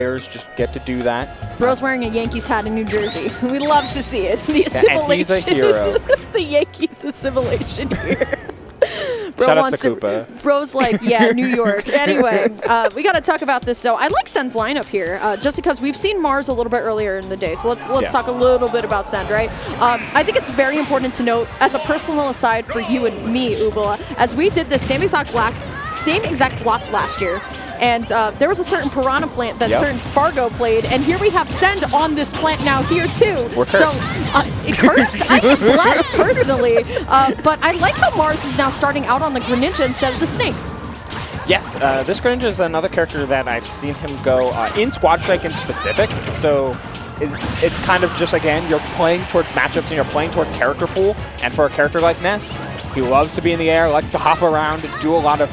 players just get to do that. Bro's wearing a Yankees hat in New Jersey. We love to see it. The assimilation. And he's a hero. The Yankees assimilation here. Bro Shout out wants to Koopa. Bro's like, yeah, New York. Anyway, we got to talk about this, though. I like Sen's lineup here, just because we've seen Mars a little bit earlier in the day. So let's talk a little bit about Sen, right? I think it's very important to note, as a personal aside for you and me, Ubala, as we did this same exact block last year, and there was a certain Piranha plant that certain Spargo played, and here we have Send on this plant now here too. We're cursed. So, cursed? I am blessed personally, but I like how Mars is now starting out on the Greninja instead of the Snake. Yes, this Greninja is another character that I've seen him go in Squad Strike in specific, so it's kind of just, again, you're playing towards matchups and you're playing toward character pool, and for a character like Ness, he loves to be in the air, likes to hop around and do a lot of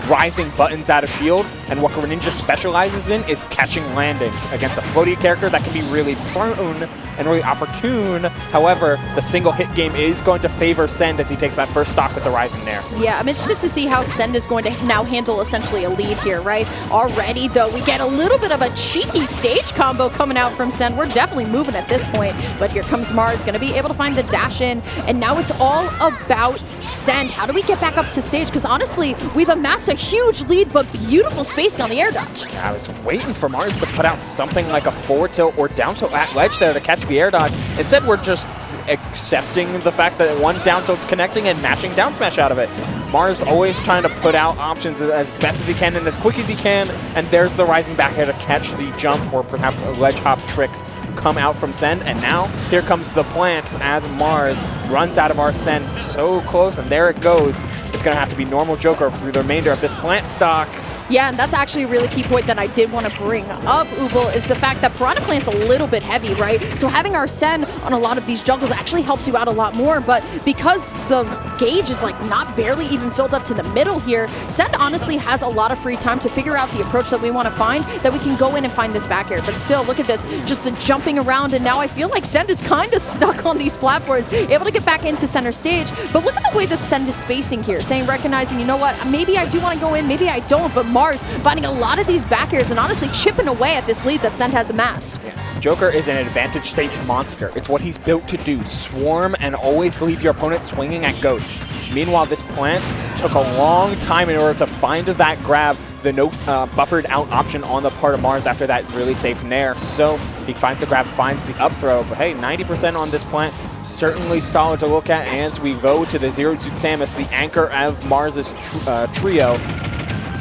rising buttons out of shield, and what Greninja specializes in is catching landings against a floaty character that can be really prone and really opportune. However, the single hit game is going to favor Send as he takes that first stock with the rising Nair. Yeah, I'm interested to see how Send is going to now handle essentially a lead here, right? Already, though, we get a little bit of a cheeky stage combo coming out from Send. We're definitely moving at this point, but here comes Mars, going to be able to find the dash in, and now it's all about Send. How do we get back up to stage? Because honestly, we've amassed a huge lead, but beautiful spacing on the air dodge. Yeah, I was waiting for Mars to put out something like a forward tilt or down tilt at ledge there to catch the air dodge. Instead, we're just accepting the fact that one down tilt's connecting and matching down smash out of it. Mars always trying to put out options as best as he can and as quick as he can, and there's the rising back air to catch the jump or perhaps a ledge hop tricks come out from Send, and now here comes the plant as Mars runs out of our Send so close, and there it goes. It's going to have to be normal Joker through the remainder of this plant stock. Yeah, and that's actually a really key point that I did want to bring up, Ubal, is the fact that Piranha Plant's a little bit heavy, right? So having our Sen on a lot of these jungles actually helps you out a lot more, but because the gauge is like not barely even filled up to the middle here, Sen honestly has a lot of free time to figure out the approach that we want to find, that we can go in and find this back air. But still, look at this, just the jumping around, and now I feel like Sen is kind of stuck on these platforms, able to get back into center stage, but look at the way that Sen is spacing here, recognizing, you know what, maybe I do want to go in, maybe I don't, but Mars finding a lot of these back airs and honestly chipping away at this lead that Sen has amassed. Yeah. Joker is an advantage state monster. It's what he's built to do, swarm and always leave your opponent swinging at ghosts. Meanwhile, this plant took a long time in order to find that grab, the no buffered out option on the part of Mars after that really safe Nair. So he finds the grab, finds the up throw, but hey, 90% on this plant, certainly solid to look at as we go to the Zero Suit Samus, the anchor of Mars's trio.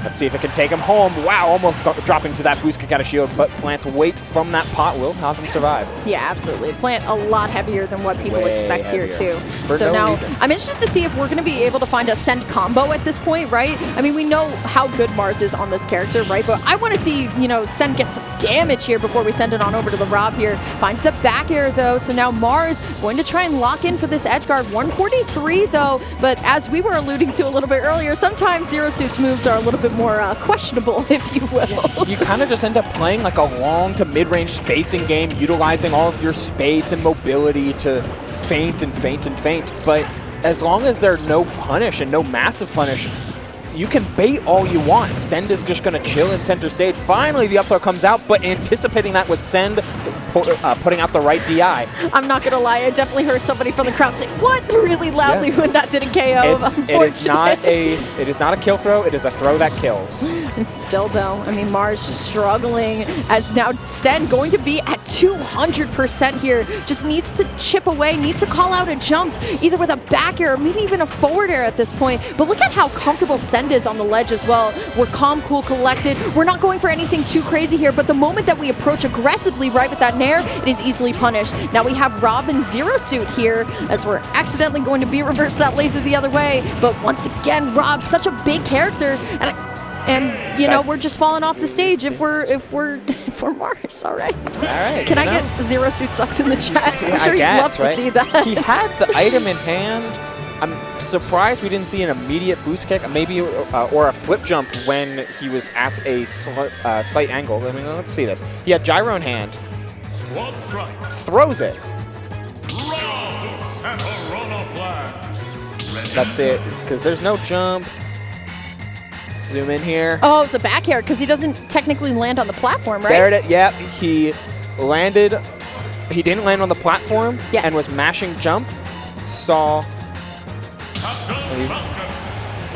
Let's see if it can take him home. Wow, almost dropping to that boost kick out of shield, but Plant's weight from that pot will help him survive. Yeah, absolutely. Plant a lot heavier than what people expect here, too. For so no now, reason. I'm interested to see if we're going to be able to find a Send combo at this point, right? I mean, we know how good Mars is on this character, right? But I want to see, you know, Send get some damage here before we send it on over to the Rob here. Finds the back air, though, so now Mars going to try and lock in for this edge guard. 143, though, but as we were alluding to a little bit earlier, sometimes Zero Suit's moves are a little bit more questionable, if you will. Yeah, you kind of just end up playing like a long to mid-range spacing game, utilizing all of your space and mobility to feint and feint and feint. But as long as there's no punish and no massive punish, you can bait all you want. Send is just going to chill in center stage. Finally, the up throw comes out, but anticipating that was Send putting out the right DI. I'm not going to lie, I definitely heard somebody from the crowd say, "What?" really loudly when that didn't KO. It is not a kill throw, it is a throw that kills. Still, though, I mean, Mars just struggling as now Send going to be at 200% here. Just needs to chip away, needs to call out a jump, either with a back air or maybe even a forward air at this point. But look at how comfortable Send is on the ledge as well. We're calm, cool, collected. We're not going for anything too crazy here, but the moment that we approach aggressively right with that Nair, it is easily punished. Now we have Rob and Zero Suit here as we're accidentally going to be reverse that laser the other way. But once again, Rob, such a big character, and you know, we're just falling off the stage if we're Mars. All right. All right. Can I get Zero Suit sucks in the chat? Yeah, I'm sure you'd love to see that. He had the item in hand. I'm surprised we didn't see an immediate boost kick, maybe, or a flip jump when he was at a slight angle. I mean, let's see this. He had gyro in hand. Throws it. That's it, because there's no jump. Zoom in here. Oh, the back air, because he doesn't technically land on the platform, right? There it is. Yep, he landed. He didn't land on the platform and was mashing jump. Saw.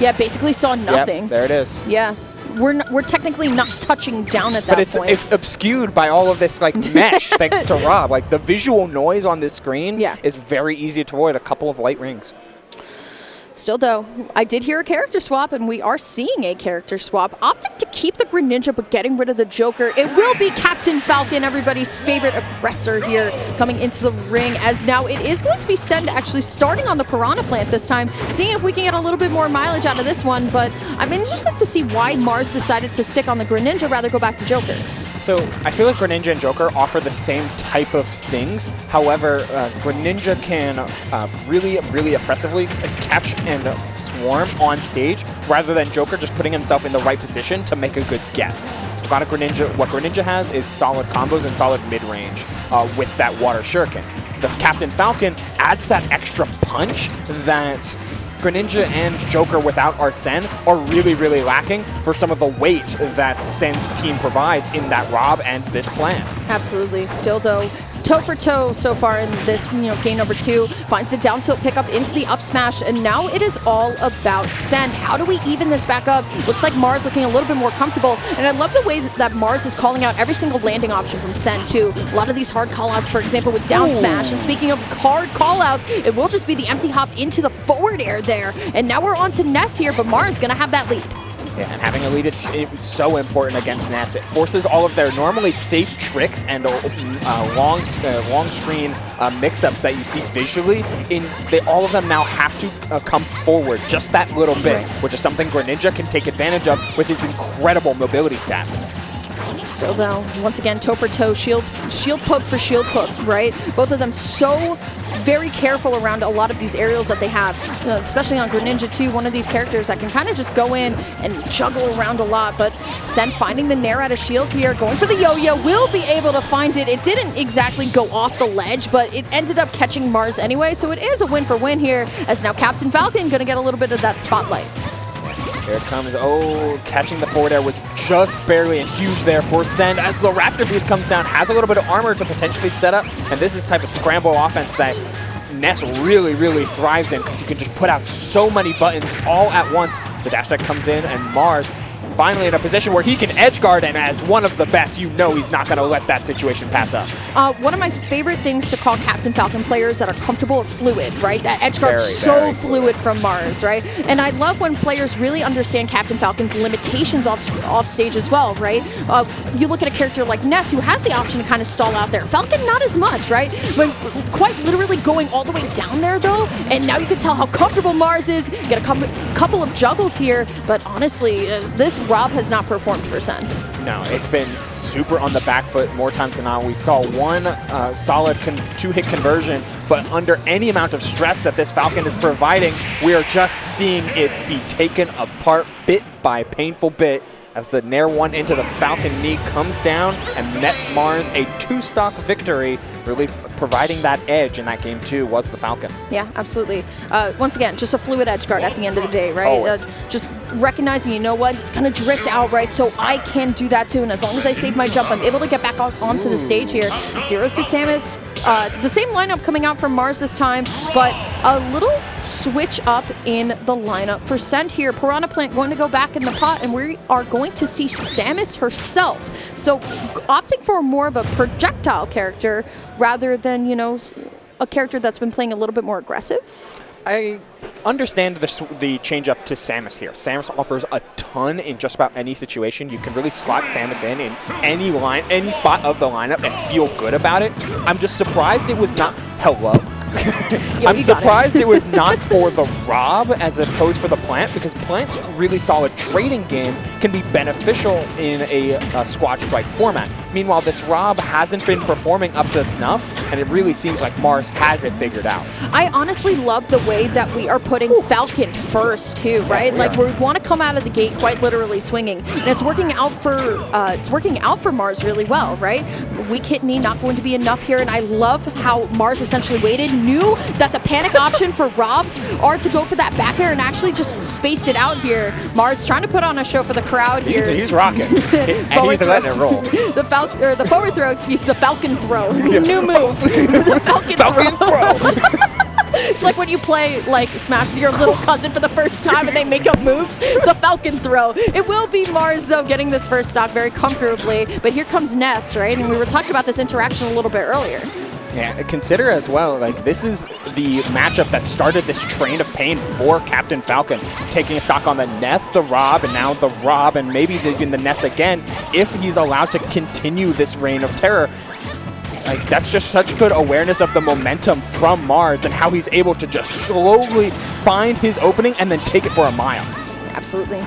Yeah, basically saw nothing. Yep, there it is. Yeah. We're technically not touching down at that point. But it's obscured by all of this like mesh thanks to Rob. Like the visual noise on this screen is very easy to avoid. A couple of light rings. Still, though, I did hear a character swap, and we are seeing a character swap. Opting to keep the Greninja, but getting rid of the Joker. It will be Captain Falcon, everybody's favorite aggressor here, coming into the ring, as now it is going to be Send actually starting on the Piranha Plant this time, seeing if we can get a little bit more mileage out of this one, but I'm interested to see why Mars decided to stick on the Greninja rather go back to Joker. So I feel like Greninja and Joker offer the same type of things. However, Greninja can really impressively catch and swarm on stage, rather than Joker just putting himself in the right position to make a good guess. What Greninja has is solid combos and solid mid-range with that water shuriken. The Captain Falcon adds that extra punch that Greninja and Joker without Arsene are really lacking for some of the weight that Sen's team provides in that Rob and this plant. Absolutely. Still, though, toe for toe so far in this, game number 2. Finds the down tilt pickup into the up smash, and now it is all about Send. How do we even this back up? Looks like Mars looking a little bit more comfortable, and I love the way that Mars is calling out every single landing option from Send, too. A lot of these hard callouts, for example, with down smash, and speaking of hard callouts, it will just be the empty hop into the forward air there, and now we're on to Ness here, but Mars going to have that lead. Yeah, and having a lead is so important against Ness. It forces all of their normally safe tricks and long screen mix-ups that you see visually. All of them now have to come forward just that little bit, which is something Greninja can take advantage of with his incredible mobility stats. Still, though, once again, toe for toe, shield poke for shield poke, right? Both of them so very careful around a lot of these aerials that they have, especially on Greninja too, one of these characters that can kind of just go in and juggle around a lot, but Sen finding the nair out of shield here, going for the yo-yo, will be able to find it. It didn't exactly go off the ledge, but it ended up catching Mars anyway, so it is a win for win here, as now Captain Falcon going to get a little bit of that spotlight. Here it comes. Oh, catching the forward air was just barely and huge there for Send as the Raptor Boost comes down, has a little bit of armor to potentially set up, and this is the type of scramble offense that Ness really thrives in, because you can just put out so many buttons all at once. The dash deck comes in, and Mars finally in a position where he can edge guard, and as one of the best, he's not going to let that situation pass up. One of my favorite things to call Captain Falcon players that are comfortable or fluid, right? That edge guard so fluid from Mars, right? And I love when players really understand Captain Falcon's limitations off stage as well, right? You look at a character like Ness, who has the option to kind of stall out there. Falcon, not as much, right? But quite literally going all the way down there, though, and now you can tell how comfortable Mars is. Get a couple of juggles here, but honestly, this Rob has not performed for Sen. No, it's been super on the back foot more times than not. We saw one solid two-hit conversion, but under any amount of stress that this Falcon is providing, we are just seeing it be taken apart bit by painful bit as the Nair 1 into the Falcon knee comes down and nets Mars a 2-stock victory, really providing that edge in that game too was the Falcon. Yeah, absolutely. Once again, just a fluid edge guard at the end of the day, right? Just recognizing, you know what, it's going to drift out, right? So I can do that too, and as long as I save my jump, I'm able to get back onto the stage here. Zero Suit Samus, the same lineup coming out from Mars this time, but a little switch up in the lineup for Send here. Piranha Plant going to go back in the pot, and we are going to see Samus herself. So opting for more of a projectile character rather than, a character that's been playing a little bit more aggressive. I understand the change up to Samus here. Samus offers a ton in just about any situation. You can really slot Samus in any spot of the lineup and feel good about it. I'm just surprised it was not I'm surprised it was not for the Rob as opposed for the Plant, because Plant's really solid trading game can be beneficial in a squad strike format. Meanwhile, this Rob hasn't been performing up to snuff, and it really seems like Mars has it figured out. I honestly love the way that we are putting Falcon first too, right? Like we want to come out of the gate quite literally swinging, and it's working out for Mars really well, right? Weak hit knee not going to be enough here, and I love how Mars essentially waited, knew that the panic option for Robs are to go for that back air and actually just spaced it out here. Mars trying to put on a show for the crowd here. He's rocking. And he's letting it roll. The forward throw, the Falcon throw. New move. The Falcon throw. It's like when you play like Smash with your little cousin for the first time and they make up moves. The Falcon throw. It will be Mars, though, getting this first stock very comfortably. But here comes Ness, right? And we were talking about this interaction a little bit earlier. Yeah, consider as well, like, this is the matchup that started this train of pain for Captain Falcon, taking a stock on the Ness, the Rob, and now the Rob, and maybe even the Ness again, if he's allowed to continue this reign of terror. Like, that's just such good awareness of the momentum from Mars and how he's able to just slowly find his opening and then take it for a mile. Absolutely.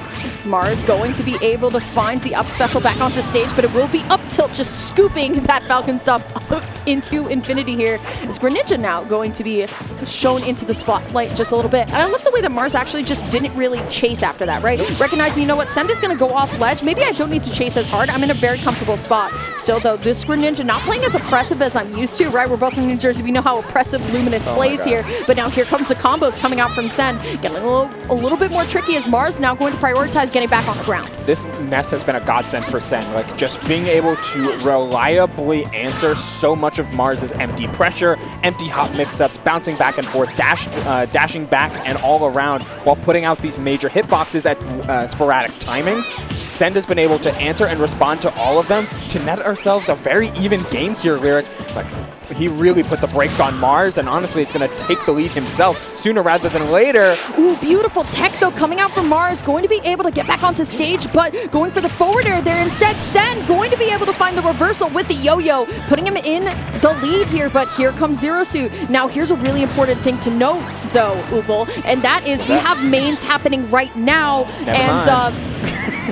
Mars going to be able to find the up special back onto stage, but it will be up tilt, just scooping that Falcon stuff up into infinity here. Is Greninja now going to be shown into the spotlight just a little bit? And I love the way that Mars actually just didn't really chase after that, right? Recognizing, you know what, Send is going to go off ledge. Maybe I don't need to chase as hard. I'm in a very comfortable spot. Still, though, this Greninja not playing as oppressive as I'm used to, right? We're both from New Jersey. We know how oppressive Luminous plays here. But now here comes the combos coming out from Send. Getting a little bit more tricky as Mars now going to prioritize getting back on the ground. This Ness has been a godsend for Sen. Like, just being able to reliably answer so much of Mars's empty pressure, empty hop mix-ups, bouncing back and forth, dashing back and all around while putting out these major hitboxes at sporadic timings. Send has been able to answer and respond to all of them to net ourselves a very even game here, Lyric. Like, he really put the brakes on Mars, and honestly, it's going to take the lead himself sooner rather than later. Ooh, beautiful tech, though, coming out from Mars. Going to be able to get back onto stage, but going for the forward air there instead. Sen going to be able to find the reversal with the yo-yo, putting him in the lead here, but here comes Zero Suit. Now, here's a really important thing to note, though, Ubel, and that is we have mains happening right now,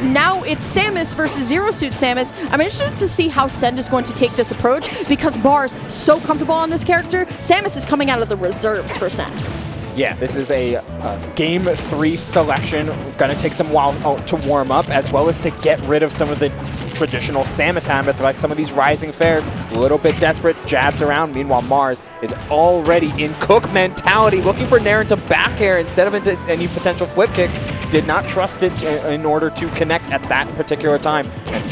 now it's Samus versus Zero Suit Samus. I'm interested to see how Send is going to take this approach because Mars so comfortable on this character. Samus is coming out of the reserves for Send. Yeah, this is a Game 3 selection. Gonna take some while to warm up, as well as to get rid of some of the traditional Samus habits, like some of these rising fares. A little bit desperate, jabs around. Meanwhile, Mars is already in Cook mentality, looking for Nair into back air instead of into any potential flip kicks. Did not trust it in order to connect at that particular time. And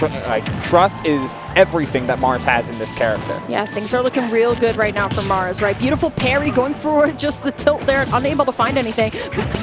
trust is everything that Mars has in this character. Yeah, things are looking real good right now for Mars, right? Beautiful parry, going for just the tilt there, unable to find anything.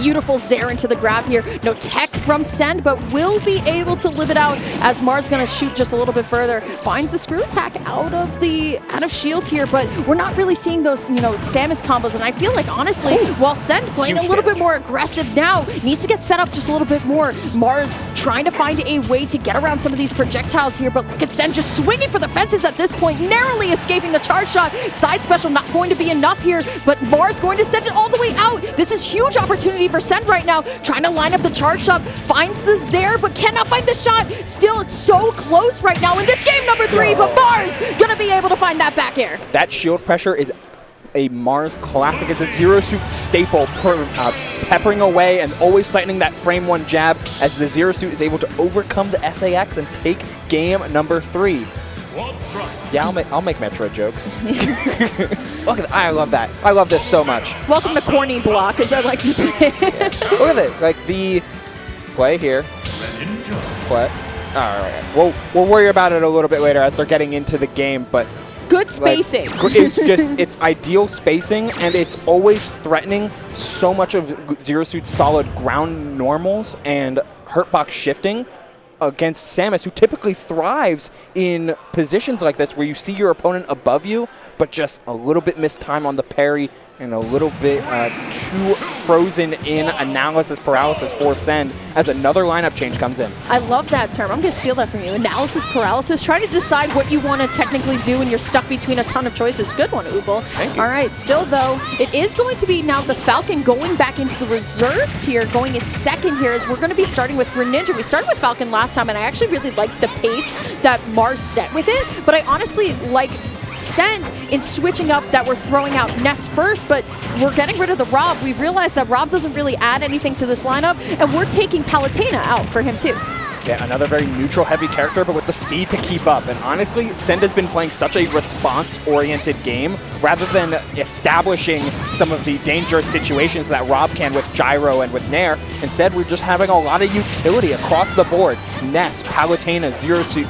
Beautiful Zair into the grab here. No tech from Send, but will be able to live it out as Mars going to shoot just a little bit further. Finds the screw attack out of shield here, but we're not really seeing those, you know, Samus combos. And I feel like, honestly, while Send playing a little bit more aggressive now, needs to get set up just a little bit more. Mars trying to find a way to get around some of these projectiles here, but look at Send just swinging for the fences at this point, narrowly escaping the charge shot. Side special not going to be enough here, but Mars going to send it all the way out. This is huge opportunity for Send right now, trying to line up the charge shot, finds the Zair, but cannot find the shot. Still, it's so close right now in this game number 3, but Mars gonna be able to find that back air. That shield pressure is a Mars classic. It's a Zero Suit staple, peppering away and always tightening that frame 1 jab as the Zero Suit is able to overcome the SAX and take game number 3. Yeah, I'll make Metro jokes. Look at that. I love that. I love this so much. Welcome to corny block, as I like to say. Yeah. Look at it. Like the play here. What? All right. We'll worry about it a little bit later as they're getting into the game, but good spacing. Like, it's ideal spacing, and it's always threatening so much of Zero Suit's solid ground normals and hurtbox shifting against Samus, who typically thrives in positions like this where you see your opponent above you, but just a little bit missed time on the parry and a little bit too frozen in analysis paralysis for Send as another lineup change comes in. I love that term. I'm going to steal that from you. Analysis paralysis. Try to decide what you want to technically do when you're stuck between a ton of choices. Good one, Ubel. Thank you. All right. Still, though, it is going to be now the Falcon going back into the reserves here, going in second here, as we're going to be starting with Greninja. We started with Falcon last time, and I actually really liked the pace that Mars set with it, but I honestly like Send in switching up that we're throwing out Ness first, but we're getting rid of the Rob. We've realized that Rob doesn't really add anything to this lineup, and we're taking Palutena out for him too. Yeah, another very neutral-heavy character, but with the speed to keep up. And honestly, Send has been playing such a response-oriented game rather than establishing some of the dangerous situations that Rob can with Gyro and with Nair. Instead, we're just having a lot of utility across the board. Ness, Palutena, Zero Suit,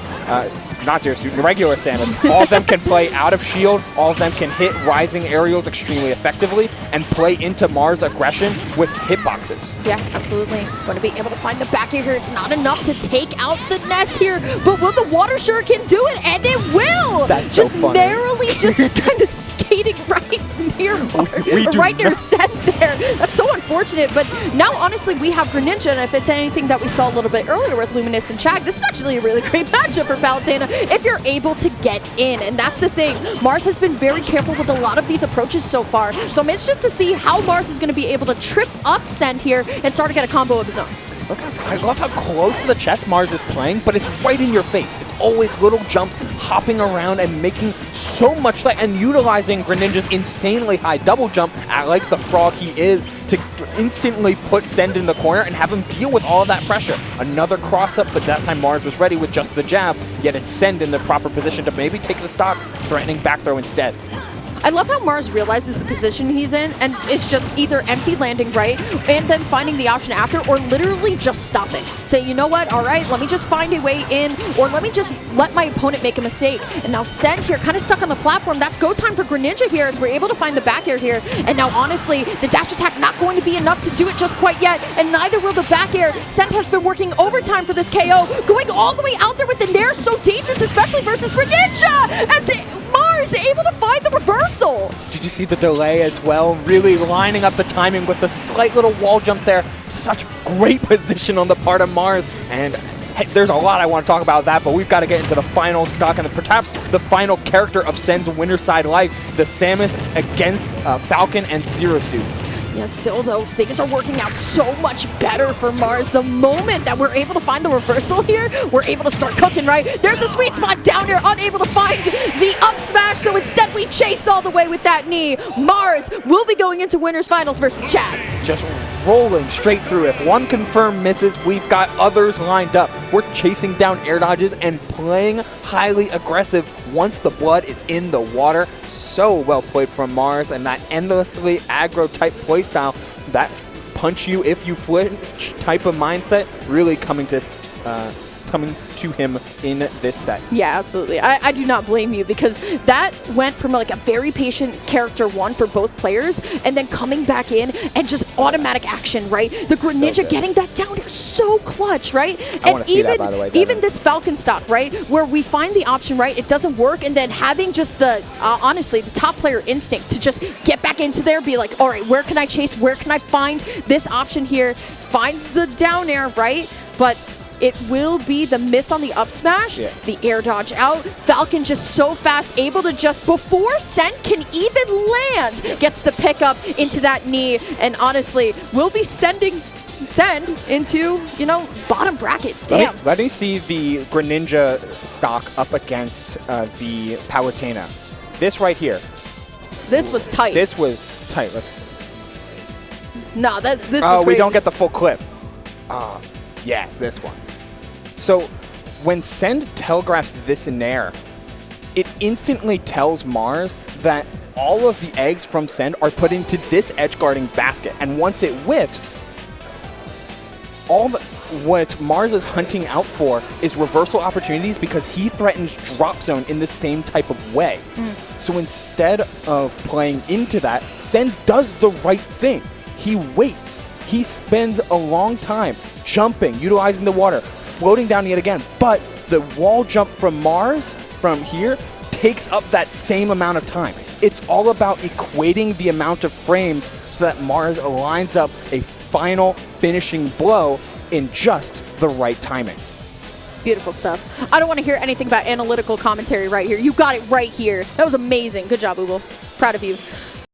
not Zero Suit, regular Samus. All of them can play out of shield. All of them can hit rising aerials extremely effectively and play into Mars' aggression with hitboxes. Yeah, absolutely. Going to be able to find the back air here. It's not enough to take out the Ness here, but will the Water Shuriken do it? And it will! That's so just funny. narrowly just kind of skating right near Mars, right near Send there. That's so unfortunate, but now honestly we have Greninja, and if it's anything that we saw a little bit earlier with Luminous and Chag, this is actually a really great matchup for Palutena if you're able to get in, and that's the thing. Mars has been very careful with a lot of these approaches so far, so I'm interested to see how Mars is going to be able to trip up Send here and start to get a combo of his own. Look, I love how close to the chest Mars is playing, but it's right in your face. It's always little jumps, hopping around and making so much light and utilizing Greninja's insanely high double jump at like the frog he is to instantly put Send in the corner and have him deal with all of that pressure. Another cross up, but that time Mars was ready with just the jab, yet it's Send in the proper position to maybe take the stock, threatening back throw instead. I love how Mars realizes the position he's in and is just either empty landing right and then finding the option after, or literally just stop it. Say, you know what, all right, let me just find a way in, or let me just let my opponent make a mistake. And now Send here, kind of stuck on the platform. That's go time for Greninja here as we're able to find the back air here. And now honestly, the dash attack not going to be enough to do it just quite yet, and neither will the back air. Send has been working overtime for this KO, going all the way out there with the Nair, so dangerous, especially versus Greninja, as Mars able to find the reversal. Did you see the delay as well? Really lining up the timing with the slight little wall jump there. Such great position on the part of Mars. And hey, there's a lot I want to talk about that, but we've got to get into the final stock and perhaps the final character of Send's winner side life, the Samus against Falcon and Zero Suit. Yeah, still though, things are working out so much better for Mars. The moment that we're able to find the reversal here, we're able to start cooking, right? There's a sweet spot down here, unable to find the up smash, so instead we chase all the way with that knee. Mars will be going into winners finals versus Chad. Just rolling straight through. If one confirmed misses, we've got others lined up. We're chasing down air dodges and playing highly aggressive once the blood is in the water. So well played from Mars, and that endlessly aggro type playstyle, that punch you if you flinch type of mindset really coming to him in this set. Yeah, absolutely. I do not blame you, because that went from like a very patient character one for both players and then coming back in and just automatic action, right? The Greninja so getting that down here, so clutch, right? I want to see that, by the way, Devin. Even this Falcon stock, right? Where we find the option, right? It doesn't work, and then having just the, honestly, the top player instinct to just get back into there, be like, all right, where can I chase? Where can I find this option here? Finds the down air, right? But it will be the miss on the up smash, the air dodge out. Falcon just so fast, able to just, before Send can even land, gets the pickup into that knee, and honestly, we'll be sending Send into, you know, bottom bracket. Damn. Let me see the Greninja stock up against the Palutena. This right here. This was tight. This was tight. Let's... No, this was Oh, we crazy. don't get the full clip. Yes, this one. So when Send telegraphs this in air, it instantly tells Mars that all of the eggs from Send are put into this edge guarding basket. And once it whiffs, what Mars is hunting out for is reversal opportunities, because he threatens drop zone in the same type of way. So instead of playing into that, Send does the right thing. He waits. He spends a long time jumping, utilizing the water, floating down yet again. But the wall jump from Mars, from here, takes up that same amount of time. It's all about equating the amount of frames so that Mars lines up a final finishing blow in just the right timing. Beautiful stuff. I don't want to hear anything about analytical commentary right here. You got it right here. That was amazing. Good job, Ubo. Proud of you.